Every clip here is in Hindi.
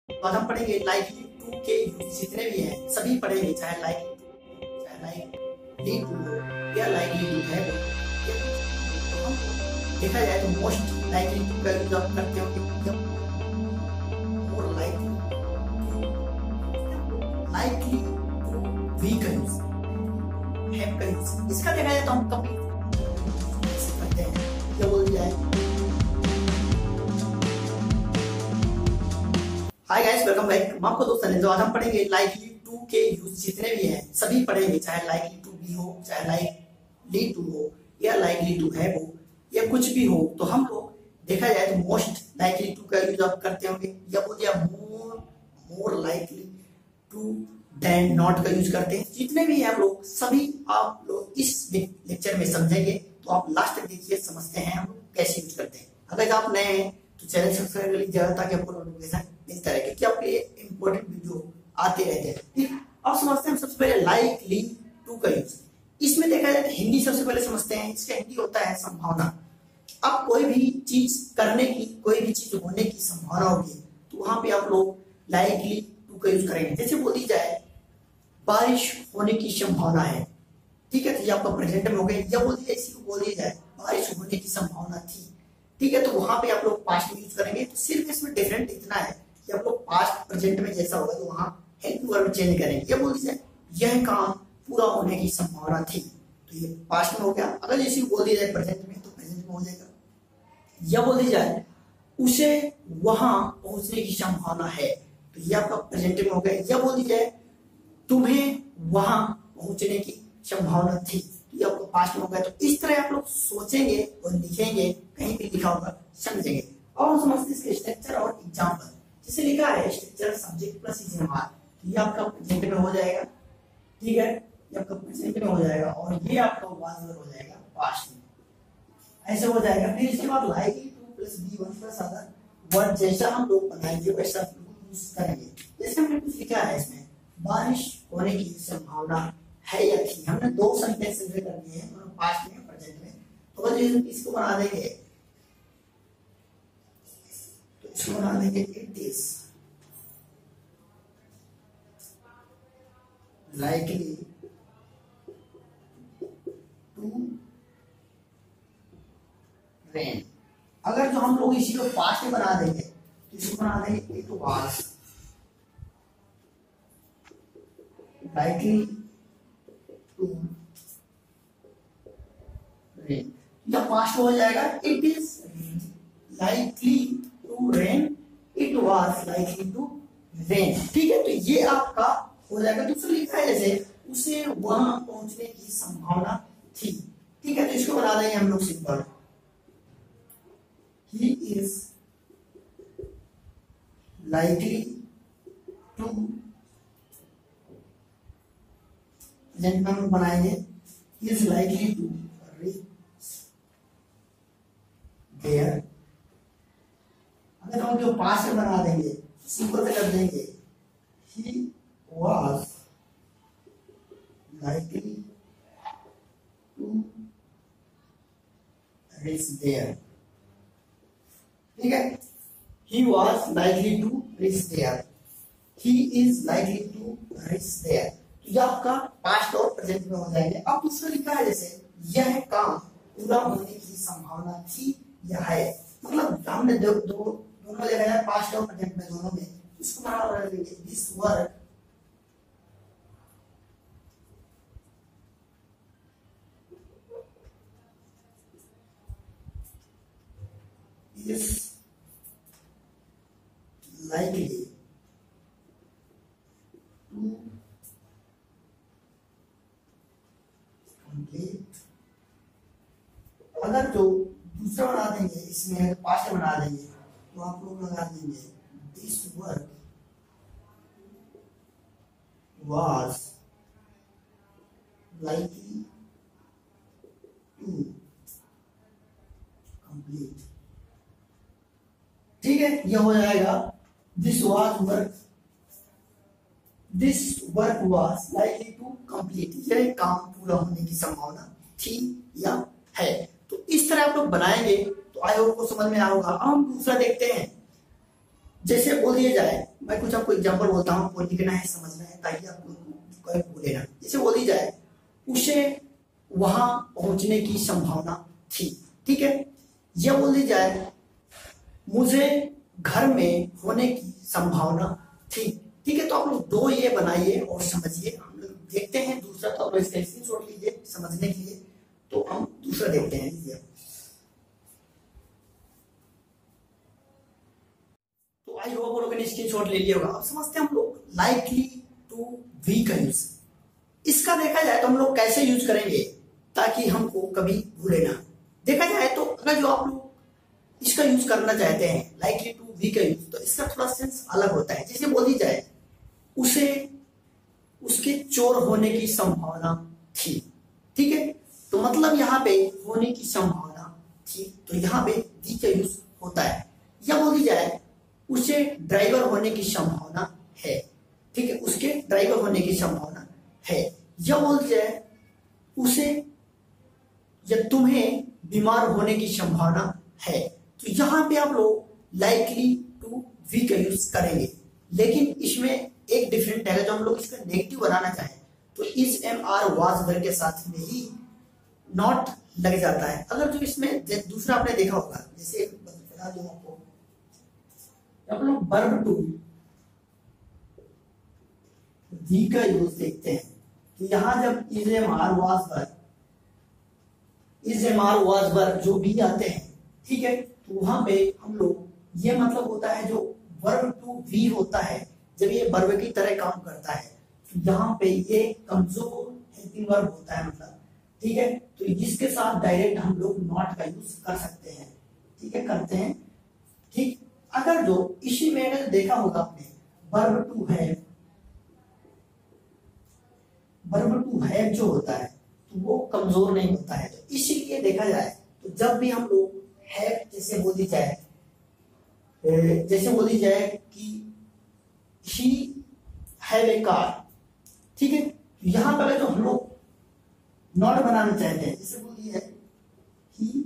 तो आज हम पढ़ेंगे लाइकली टू के यूज जितने भी हैं सभी पढ़ेंगे, चाहे लाइकली टू हो या लाइकली टू है हो। तो हम देखा जाए तो मोस्ट लाइकली टू का यूज आप करते हो जब मोर लाइकली वी का यूज हैव का यूज इसका देखा जाए तो हम कभी करते हैं क्या बोल जाए। Hi guys, welcome back. मैं आपको दोस्त अनिल। आज हम पढ़ेंगे लाइकली टू के यूज जितने भी हैं सभी पढ़ेंगे, चाहे लाइकली टू बी हो, चाहे लाइकली टू हो या लाइकली टू है हो या कुछ भी हो। तो हम लोग देखा जाए तो मोस्ट लाइकली टू का यूज आप करते होंगे या बोल दिया more likely to then not का यूज करते हैं। जितने भी हैं हम लोग सभी आप लोग इस लेक्चर में समझेंगे, तो आप लास्ट तक देखिए, समझते हैं हम लोग कैसे यूज करते हैं। अगर आप नए हैं तो चैनल सब्सक्राइब कर लीजिए ताकि आपको नोटिफिकेशन मिलता रहे कि आपके इंपॉर्टेंट वीडियो आते रहते हैं। ठीक, अब समझते हैं सबसे पहले लाइकली टू का यूज। इसमें देखा जाए तो हिंदी सबसे पहले समझते हैं। इसका हिंदी होता है संभावना। अब कोई भी चीज करने की, कोई भी चीज होने की संभावना होगी तो वहां पे आप लोग लाइकली टू का यूज करेंगे। जैसे बोली जाए बारिश होने की संभावना है, ठीक है, तो ये आपका प्रेजेंट में हो गया। या बोल दिया, इसी को बोल दिया जाए बारिश होने की संभावना थी, ठीक है, तो वहां पे आप लोग पास्ट में यूज करेंगे। तो सिर्फ इसमें डिफरेंट इतना है कि आप लोग पास्ट प्रेजेंट में जैसा होगा तो वहां हेल्प वर्ब चेंज करेंगे। या बोल दीजिए यह काम पूरा होने की संभावना थी, तो ये पास्ट में हो गया। अगर इसी को बोल दिया जाए प्रेजेंट में तो प्रेजेंट में हो जाएगा। या बोल दी जाए उसे वहां पहुंचने की संभावना है, तो ये आपका प्रेजेंट में हो गया। या बोल दी जाए तुम्हें वहां पहुंचने की संभावना थी, तो ये आपको पास्ट में हो गया। तो इस तरह आप लोग सोचेंगे और लिखेंगे, कहीं भी लिखा होगा समझेंगे। और हम समझते हैं इसके स्ट्रक्चर और एग्जांपल। जैसे लिखा है स्ट्रक्चर सब्जेक्ट प्लस इजमार, तो ये आपका प्रेजेंट में हो जाएगा, ठीक है, ये आपका प्रेजेंट में हो जाएगा और ये आपका वाज हो जाएगा पास्ट में, ऐसे हो जाएगा। फिर इसके बाद likely to plus V one plus other word जैसा हम लोग बनाएंगे वैसा यूज करेंगे। जैसे हमने कुछ लिखा है इसमें बारिश होने की संभावना है या थी, हमने दो सेंटेंस कर दिए हैं, दोनों पास्ट में प्रेजेंट में। तो बस इसको बना देंगे, तो इसको बना देंगे it is likely to rain. अगर जो हम लोग इसी को पास्ट में बना देंगे तो इसको बना देंगे it was likely to rain. या पास्ट हो जाएगा it is likely to rain, it was likely to rain, ठीक है। तो ये आपका हो जाएगा। दूसरा लिखा है जैसे उसे वहां पहुंचने की संभावना थी, ठीक है, तो इसको बना देंगे हम लोग simple he is likely to present में हम बनाएंगे is likely to reach there. अगर हम जो पास्ट में बना देंगे सिंपल से कर देंगे he was likely to reach there, ठीक है, he was likely to reach there, he is likely to reach there. ये आपका पास्ट और प्रेजेंट में हो जाएंगे। अब दूसरा लिखा है जैसे यह काम पूरा होने की संभावना थी या है, मतलब हमने दोनों जगह है पास्ट और प्रेजेंट में, दोनों में इसको बना देंगे this work is likely to अगर जो दूसरा बना देंगे इसमें पास्ट बना देंगे तो आप लोग लगा देंगे this work was likely to complete, ठीक है, यह हो जाएगा this work was likely to complete, यह काम पूरा होने की संभावना थी या है। तो इस तरह आप लोग बनाएंगे तो आई होप को समझ में आएगा। अब हम दूसरा देखते हैं। जैसे बोल दिया जाए मैं कुछ आपको एग्जांपल बोलता हूँ, आपको लिखना है, समझना है, ताकि आपको कोई भूले ना। जैसे बोली जाए उसे वहां पहुंचने की संभावना थी, ठीक है। यह बोल दी जाए मुझे घर में होने की संभावना थी, ठीक है। तो आप लोग दो ये बनाइए और समझिए। हम लोग देखते हैं दूसरा, तो आप लोग इसका स्क्रीनशॉट लीजिए समझने के लिए। तो हम दूसरा देखते हैं, लीजिए। तो आई होप लोगों ने स्क्रीनशॉट ले लिया होगा। अब समझते हैं हम लोग लाइकली टू बी का यूज। इसका देखा जाए तो हम लोग कैसे यूज करेंगे ताकि हमको कभी भूले ना। देखा जाए तो अगर जो आप लोग इसका यूज करना चाहते हैं लाइकली टू बी का यूज, तो इसका थोड़ा सेंस अलग होता है। जैसे बोली जाए उसे उसके चोर होने की संभावना थी, ठीक है। तो मतलब यहाँ पे होने की संभावना थी, तो यहाँ पे दी का यूज होता है। या बोली जाए उसे ड्राइवर होने की संभावना है, ठीक है, उसके ड्राइवर होने की संभावना है। या बोल जाए उसे या तुम्हें बीमार होने की संभावना है। तो यहाँ पे आप लोग लाइकली टू बी का यूज करेंगे, लेकिन इसमें एक डिफरेंट है। जो हम लोग इसका नेगेटिव बनाना चाहें तो is am are was were के साथ में ही नॉट लग जाता है। अगर जो इसमें दूसरा आपने देखा होगा, जैसे बता दूं आपको, आप लोग वर्ब टू वी का यूज देखते हैं तो यहां जब is am are was were, is am are was were जो भी आते हैं, ठीक है, तो वहां पे हम लोग ये मतलब होता है जो वर्ब टू वी होता है, जब ये वर्ब की तरह काम करता है तो यहाँ पे ये कमजोर हेल्पिंग वर्ब होता है, मतलब, ठीक है। तो इसके साथ डायरेक्ट हम लोग नॉट का यूज कर सकते हैं, ठीक है, करते हैं, ठीक। अगर जो इसी में अगर देखा होगा आपने verb to have, verb to है जो होता है तो वो कमजोर नहीं होता है। तो इसीलिए देखा जाए तो जब भी हम लोग है, जैसे बोली जाए कि ही हैव ए कार, ठीक है, यहां पर जो हम लोग नॉट बनाना चाहते हैं, जैसे बोलिए ही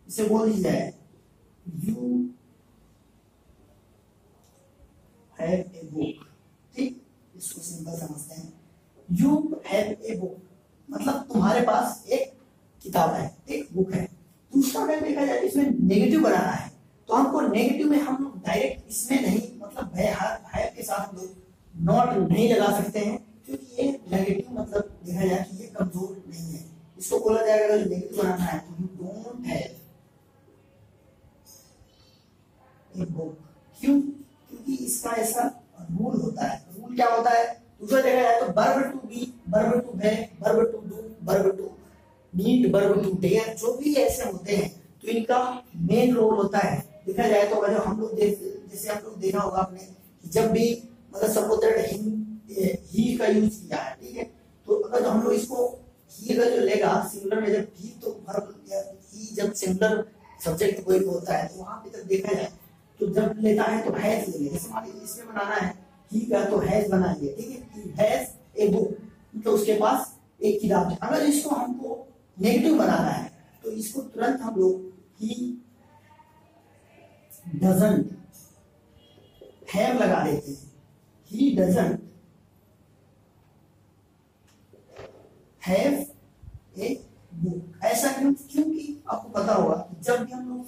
इसे बोली जाए यू हैव ए बुक, ठीक, इसको सिंपल समझते हैं। यू हैव ए बुक मतलब तुम्हारे पास एक किताब है, एक बुक है। दूसरा अगर देखा जाए इसमें नेगेटिव बनाना है तो हमको नेगेटिव में हम लोग डायरेक्ट इसमें नहीं, मतलब है के साथ हम लोग नॉट नहीं लगा सकते हैं, क्योंकि ये नेगेटिव मतलब देखा जाए कि ये कमजोर नहीं है। इसको बोला जाएगा अगर नेगेटिव बनाना है तो you don't have a book. क्यों? क्योंकि इसका ऐसा रूल होता है। रूल क्या होता है? दूसरा देखा जाए तो verb to be, verb to have, verb to do, verb to need, verb to dare, जो भी ऐसे होते हैं तो इनका मेन रोल होता है। देखा जाए तो अगर हम लोग जैसे आप लोग देखा होगा आपने, जब भी मतलब सपोज ही का यूज किया है, ठीक है, तो अगर हम लोग इसको ही का जो लेगा सिंगुलर में, जब ही तो वर्ब ही जब सिंगुलर सब्जेक्ट कोई होता है तो वहां पे जब देखा जाए तो जब लेता है तो हैज लेंगे। जैसे मान लीजिए इसमें बनाना है ही का तो हैज बनाइए, ठीक है, ही हैज ए बुक मतलब उसके पास एक किताब है। अगर इसको हमको नेगेटिव बनाना है तो इसको तुरंत हम लोग ही डजंट हैव लगा देते हैं, he doesn't have a book. ऐसा क्यों? क्योंकि आपको पता होगा कि जब भी हम लोग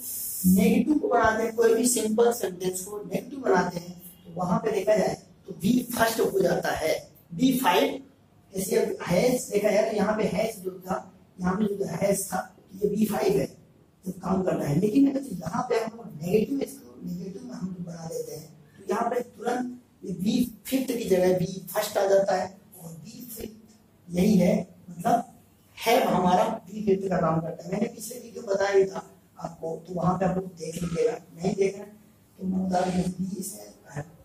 नेगेटिव को बनाते हैं, कोई भी सिंपल सेंटेंस को नेगेटिव बनाते हैं तो वहां पे देखा जाए तो बी फर्स्ट हो जाता है, बी फाइव। जैसे हैज देखा जाए तो यहाँ पे हैज जो था, यहाँ पे जो हैज था ये बी फाइव है जब काम करता है। लेकिन अगर यहाँ पे हम लोग नेगेटिव में हम बना देते हैं तो यहाँ पे तुरंत बी फिफ्थ की जगह बी फर्स्ट आ जाता है, और बी फिफ्थ यही है, मतलब है हमारा बी फिफ्थ का काम करता है। मैंने पिछले वीडियो बताया भी था आपको, तो वहां पे आप लोग देख लीजिएगा, नहीं देख रहे तो मैं बता दूं बी इसमें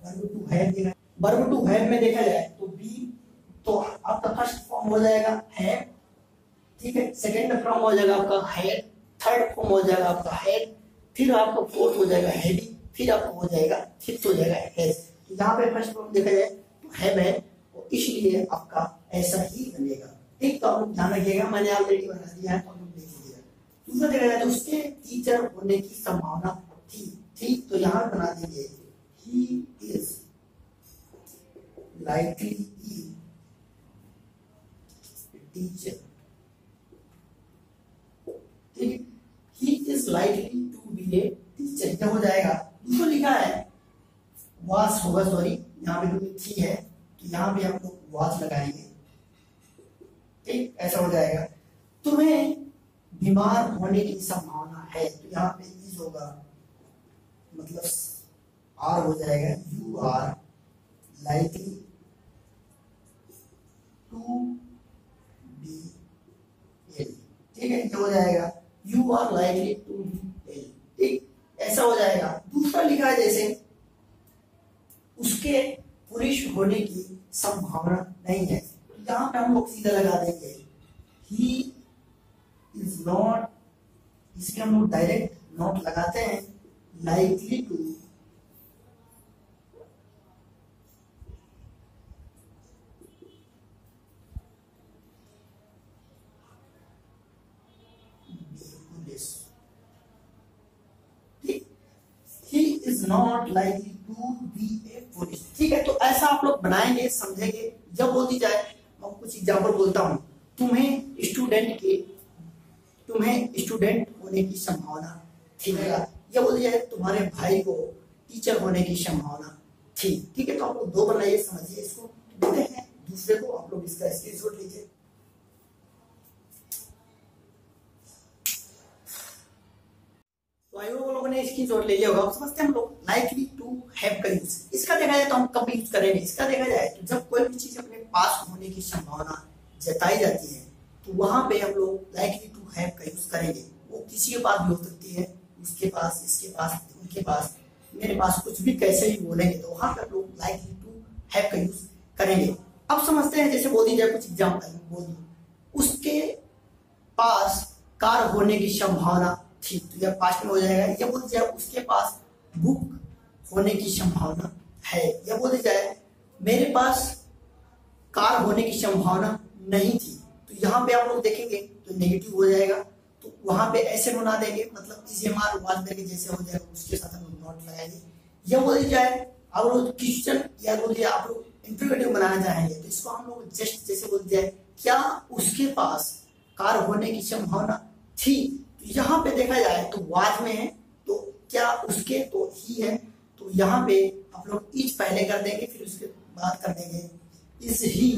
वर्ब टू हैव देखा, वर्ब टू हैव में देखा जाए तो बी तो आपका फर्स्ट फॉर्म हो जाएगा है, ठीक है, सेकंड फॉर्म हो जाएगा आपका हेड, थर्ड फॉर्म हो जाएगा आपका हेड, फिर आपका फोर्थ हो जाएगा हेडी, फिर आपको हो जाएगा फिफ्थ हो जाएगा हैज। तो यहाँ पे फर्स्ट फॉर्म देखा जाए तो हैव है, और इसलिए आपका ऐसा ही बनेगा। ठीक, तो आप लोग ध्यान रखिएगा, मैंने ऑलरेडी बना दिया है तो आप लोग देख लीजिएगा। दूसरा देखा जाए तो उसके टीचर होने की संभावना थी। ठीक, तो यहाँ बना देंगे ही इज लाइकली टीचर। ठीक, he is likely to be a teacher, क्या हो जाएगा? दूसरा लिखा है वास होगा, सॉरी यहाँ पे जो थी है तो यहाँ पे हम लोग वास लगाएंगे। ठीक, ऐसा हो जाएगा। तुम्हें बीमार होने की संभावना है तो यहाँ पे इज होगा, मतलब आर हो जाएगा, you are likely to be ill. ठीक है, क्या हो जाएगा? You are likely to be ill. ठीक, ऐसा हो जाएगा। दूसरा लिखा है जैसे उसके पुरुष होने की संभावना नहीं है, तो यहाँ पे हम लोग सीधा लगा देंगे ही इज नॉट, इसमें हम लोग डायरेक्ट नॉट लगाते हैं, likely to he is not likely to be a police। ठीक है, तो ऐसा आप लोग बनाएंगे, समझेंगे। जब बोल दी जाए, मैं कुछ एग्जांपल बोलता हूं, तुम्हें स्टूडेंट होने की संभावना थी, या बोल दिया जाए तुम्हारे भाई को टीचर होने की संभावना थी। ठीक है, तो आप लोग दो बनाइए, समझिए इसको। बोलते हैं दूसरे को, आप लोग इसका स्क्रीनशॉट लीजिए। लोगों ने स्क्रीनशॉट ले लिया होगा। अब समझते हैं हम लोग लाइकली टू हैव का यूज। इसका देखा जाए तो हम कब यूज करेंगे? इसका देखा जाए तो जब कोई भी चीज अपने पास होने की संभावना जताई जाती है तो वहां पे हम लोग लाइकली टू हैव का यूज करेंगे। वो किसी के पास भी हो सकती है, उसके पास, इसके पास, उनके पास, मेरे पास, कुछ भी कैसे भी बोलेंगे तो वहां पे हम लोग लाइकली टू हैव का यूज करेंगे। अब समझते हैं, जैसे बोल दी जाए, कुछ एग्जाम्पल बोल दूं, उसके पास कार होने की संभावना थी, तो यह पास्ट में हो जाएगा। यह बोल जाए उसके पास बुक होने की संभावना है। यह बोल जाए मेरे पास कार होने की संभावना नहीं थी, तो यहाँ पे आप लोग देखेंगे तो नेगेटिव हो जाएगा, तो वहां पे ऐसे बना देंगे, मतलब इजेमार वाज के जैसे हो जाएगा, उसके साथ हम लोग नॉट लगाएंगे। यह बोल जाए आप लोग क्वेश्चन या बोल दिया आप लोग इंटरोगेटिव बनाना चाहेंगे तो इसको हम लोग जस्ट जैसे बोल जाए क्या उसके पास कार होने की संभावना थी, तो यहाँ पे देखा जाए तो वाज में है, तो क्या उसके, तो ही है, तो यहाँ पे आप लोग इज पहले कर देंगे, फिर उसके बाद कर देंगे is he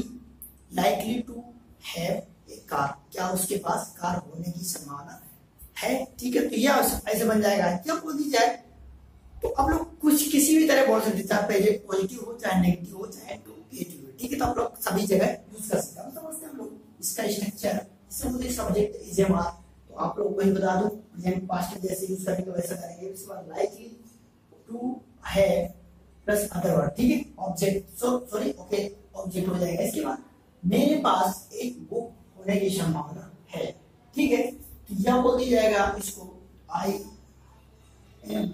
likely to have a car, क्या उसके पास कार होने की संभावना है। ठीक है, तो यह ऐसे बन जाएगा। क्या बोल दी जाए तो आप लोग कुछ किसी भी तरह बोल सकते, चाहे पहले पॉजिटिव हो, चाहे नेगेटिव हो, चाहे नेगेटिव हो। ठीक है, तो आप लोग सभी जगह यूज कर सकते हैं। समझते हैं हम लोग इसका स्ट्रक्चर, इससे मुझे सब्जेक्ट इज एम आर, तो आप लोग वही बता दो, प्रेजेंट पास्ट जैसे यूज करेंगे वैसा करेंगे। इसके बाद likely to have plus other word. ठीक है, ऑब्जेक्ट, सॉरी ओके, ऑब्जेक्ट हो जाएगा। इसके बाद मेरे पास एक बुक होने की संभावना है। ठीक है, तो यह बोल दिया जाएगा इसको I am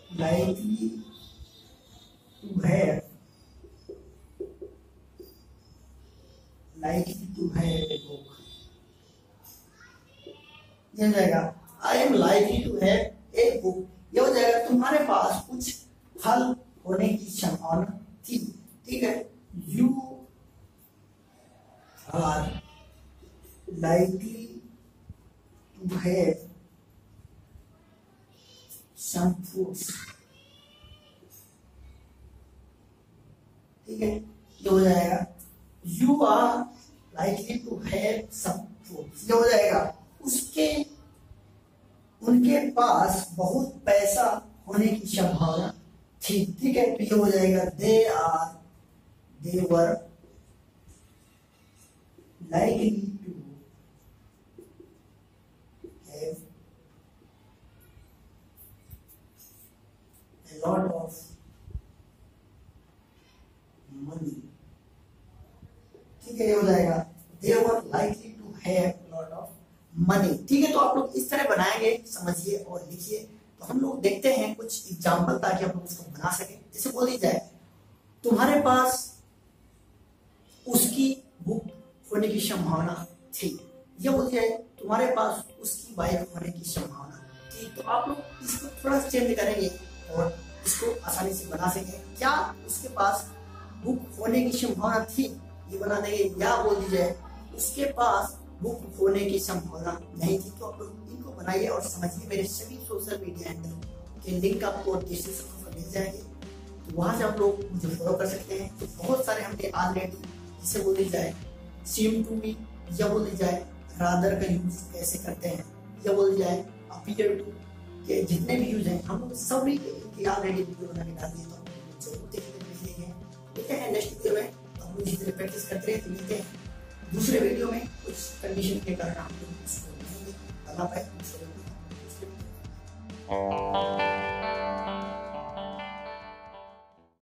likely to have a book। यह जाएगा I am likely to have a book. यह हो जाएगा तुम्हारे पास कुछ फल होने की संभावना थी। ठीक है, you are likely to have some fruits। ठीक है, ये हो जाएगा you are likely to have some fruits. ये हो जाएगा उसके, उनके पास बहुत पैसा होने की संभावना थी। ठीक है, तो ये हो जाएगा they were likely to have lot of money। ठीक है, ये हो जाएगा they were likely to have lot of money। ठीक है, तो आप लोग इस तरह बनाएंगे, समझिए और लिखिए। तो हम लोग देखते हैं कुछ एग्जाम्पल ताकि आप लोग इसको बना सके। जैसे बोल दी जाए तुम्हारे पास होने की संभावना थी। यह बोल दिया है तुम्हारे पास उसकी बाइक होने की संभावना थी। तो आप लोग इसको थोड़ा चेंज करेंगे और इसको आसानी से बना सकेंगे। क्या उसके पास बुक होने की संभावना थी, ये बना देंगे, या बोल दीजिए उसके पास बुक होने की संभावना नहीं थी। तो आप लोग इनको बनाइए और समझिए। मेरे सभी सोशल मीडिया हैंडल के लिंक आपको डिस्क्रिप्शन में मिल जाएंगे, तो वहां से आप लोग मुझे फॉलो कर सकते हैं। तो बहुत सारे हमने ऑलरेडी, जिसे बोल दी जाए सीम टू मी, या बोल दी जाए रादर का यूज कैसे करते हैं, या बोल दी जाए अपीयर टू के जितने भी यूज हैं हम लोग सभी की ऑलरेडी वीडियो बना के डाल दिए। तो जरूर देखिए। मिलते हैं नेक्स्ट वीडियो में। हम लोग जितने प्रैक्टिस करते हैं तो मिलते हैं दूसरे वीडियो में। कुछ कंडीशन के कारण हम लोग इसको नहीं करना पाए दूसरे वीडियो।